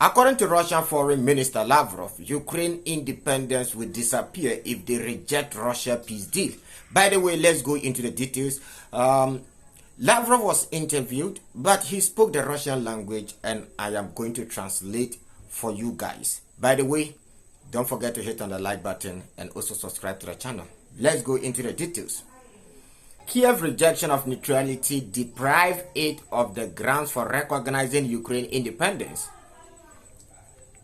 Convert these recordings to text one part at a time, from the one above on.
According to Russian Foreign Minister Lavrov, Ukraine independence will disappear if they reject Russia peace deal. By the way, let's go into the details. Lavrov was interviewed, but he spoke the Russian language, and I am going to translate for you guys. By the way, don't forget to hit on the like button and also subscribe to the channel. Let's go into the details. Kiev's rejection of neutrality deprived it of the grounds for recognizing Ukraine independence.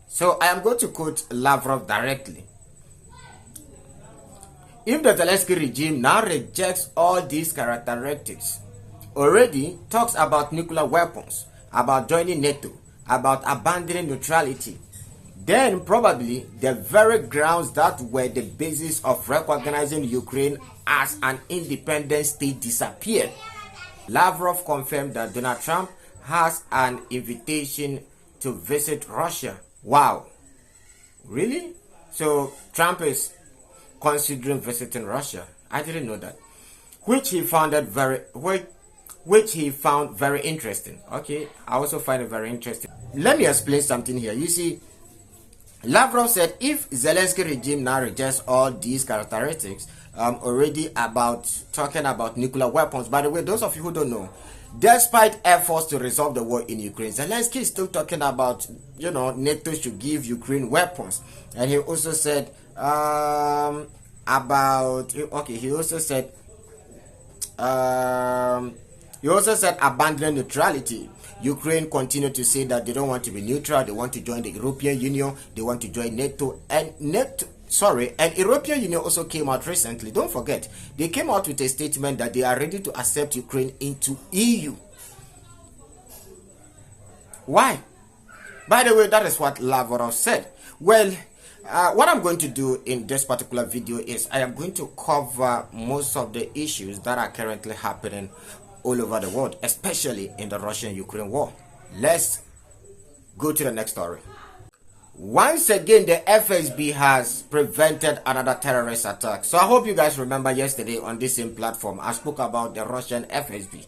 So I am going to quote Lavrov directly. If the Zelensky regime now rejects all these characteristics, already talks about nuclear weapons, about joining NATO, about abandoning neutrality, then probably the very grounds that were the basis of recognizing Ukraine as an independent state disappeared. Lavrov confirmed that Donald Trump has an invitation to visit Russia. Wow, really? So Trump is considering visiting Russia. I didn't know that, which he found very interesting. Okay, I also find it very interesting. Let me explain something here. You see, Lavrov said if Zelensky regime now rejects all these characteristics, already talking about nuclear weapons. By the way, those of you who don't know, despite efforts to resolve the war in Ukraine, Zelensky is still talking about, NATO should give Ukraine weapons. And he also said he also said abandoning neutrality. Ukraine continued to say that they don't want to be neutral. They want to join the European Union. They want to join NATO. And European Union also came out recently. Don't forget, they came out with a statement that they are ready to accept Ukraine into EU. Why? By the way, that is what Lavrov said. Well, what I'm going to do in this particular video is I am going to cover most of the issues that are currently happening all over the world, especially in the Russian-Ukraine war. Let's go to the next story. Once again, the FSB has prevented another terrorist attack. So I hope you guys remember yesterday on this same platform, I spoke about the Russian FSB.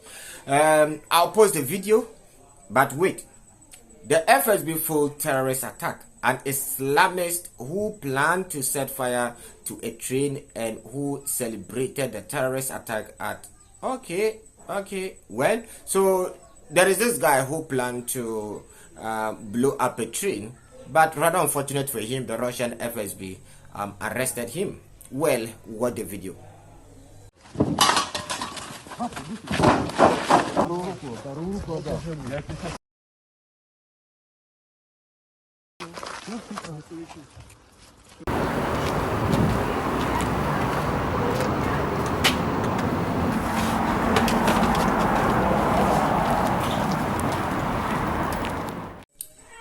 I'll post the video, but wait. The FSB full terrorist attack. An Islamist who planned to set fire to a train and who celebrated the terrorist attack at... Okay, well, so there is this guy who planned to blow up a train, but rather unfortunate for him, the Russian FSB arrested him. Well, watch the video.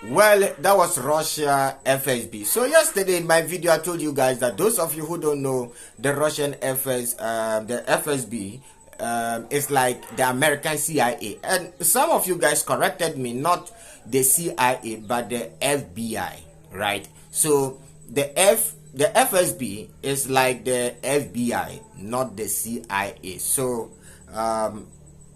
Well, that was Russia FSB. So yesterday in my video, I told you guys that those of you who don't know the Russian the FSB is like the American CIA. And some of you guys corrected me, not the CIA, but the FBI, right? So the FSB is like the FBI, not the CIA. So I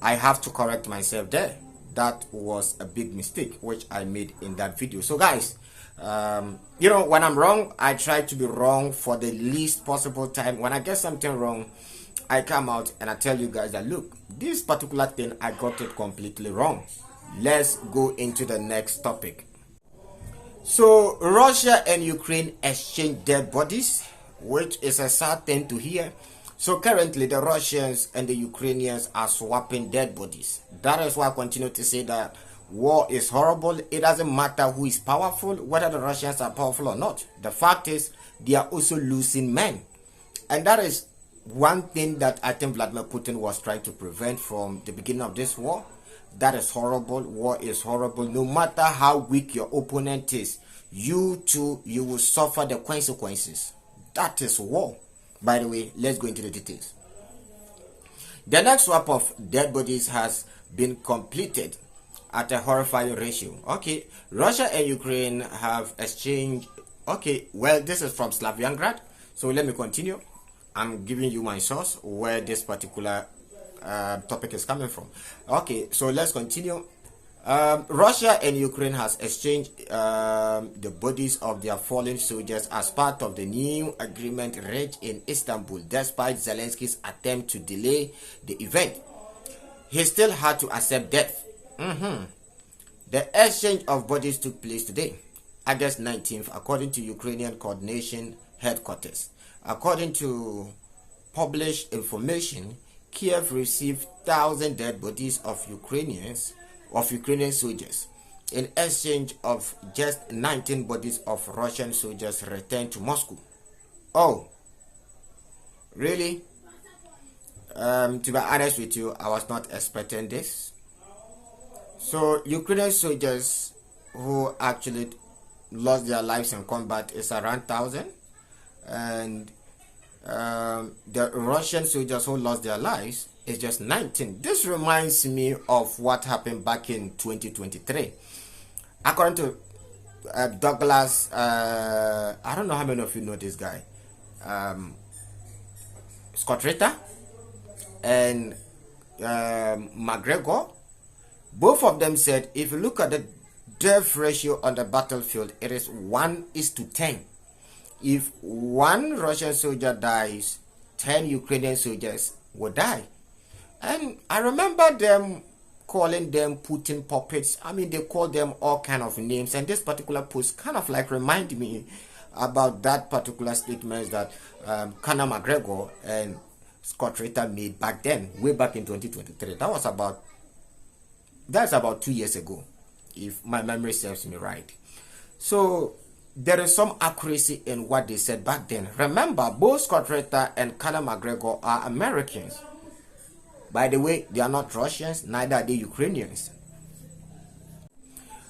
have to correct myself there. That was a big mistake which I made in that video. So guys, when I'm wrong, I try to be wrong for the least possible time. When I get something wrong, I come out and I tell you guys that, look, this particular thing, I got it completely wrong. Let's go into the next topic. So Russia and Ukraine exchange dead bodies, which is a sad thing to hear. So currently the Russians and the Ukrainians are swapping dead bodies. That is why I continue to say that war is horrible. It doesn't matter who is powerful, whether the Russians are powerful or not. The fact is they are also losing men. And that is one thing that I think Vladimir Putin was trying to prevent from the beginning of this war. That is horrible. War is horrible. No matter how weak your opponent is, you too, you will suffer the consequences. That is war. By the way, let's go into the details. The next swap of dead bodies has been completed at a horrifying ratio. Okay, Russia and Ukraine have exchanged... Okay, well, this is from Slaviangrad. So let me continue. I'm giving you my source where this particular topic is coming from. Okay, so let's continue. Russia and Ukraine has exchanged the bodies of their fallen soldiers as part of the new agreement reached in Istanbul, despite Zelensky's attempt to delay the event. He still had to accept death. The exchange of bodies took place today, August 19th, according to Ukrainian coordination headquarters. According to published information, Kiev received 1,000 dead bodies of Ukrainian soldiers in exchange of just 19 bodies of Russian soldiers returned to Moscow. Oh, really? To be honest with you, I was not expecting this. So Ukrainian soldiers who actually lost their lives in combat is around 1,000, and the Russian soldiers who lost their lives is just 19. This reminds me of what happened back in 2023. According to Douglas, I don't know how many of you know this guy, Scott Ritter and McGregor. Both of them said if you look at the death ratio on the battlefield, it is 1:10. If one Russian soldier dies, 10 Ukrainian soldiers will die. And I remember them calling them Putin puppets. I mean, they call them all kind of names. And this particular post kind of like remind me about that particular statement that Conor McGregor and Scott Ritter made back then, way back in 2023. That's about 2 years ago, if my memory serves me right. So there is some accuracy in what they said back then. Remember, both Scott Ritter and Conor McGregor are Americans. By the way, they are not Russians, neither are they Ukrainians.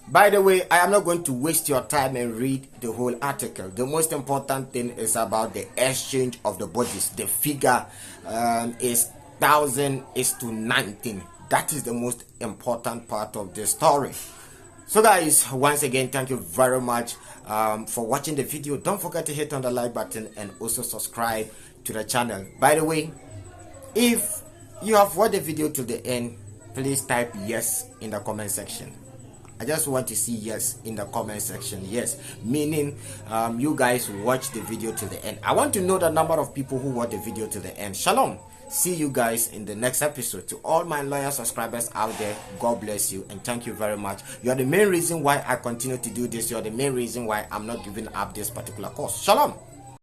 By the way, I am not going to waste your time and read the whole article. The most important thing is about the exchange of the bodies. The figure is 1,000:19. That is the most important part of the story. So guys, once again, thank you very much for watching the video. Don't forget to hit on the like button and also subscribe to the channel. By the way, if you have watched the video to the end, please type yes in the comment section. I just want to see yes in the comment section. Yes, meaning you guys watch the video to the end. I want to know the number of people who watch the video to the end. Shalom. See you guys in the next episode. To all my loyal subscribers out there, God bless you and thank you very much. You are the main reason why I continue to do this. You are the main reason why I'm not giving up this particular course. Shalom.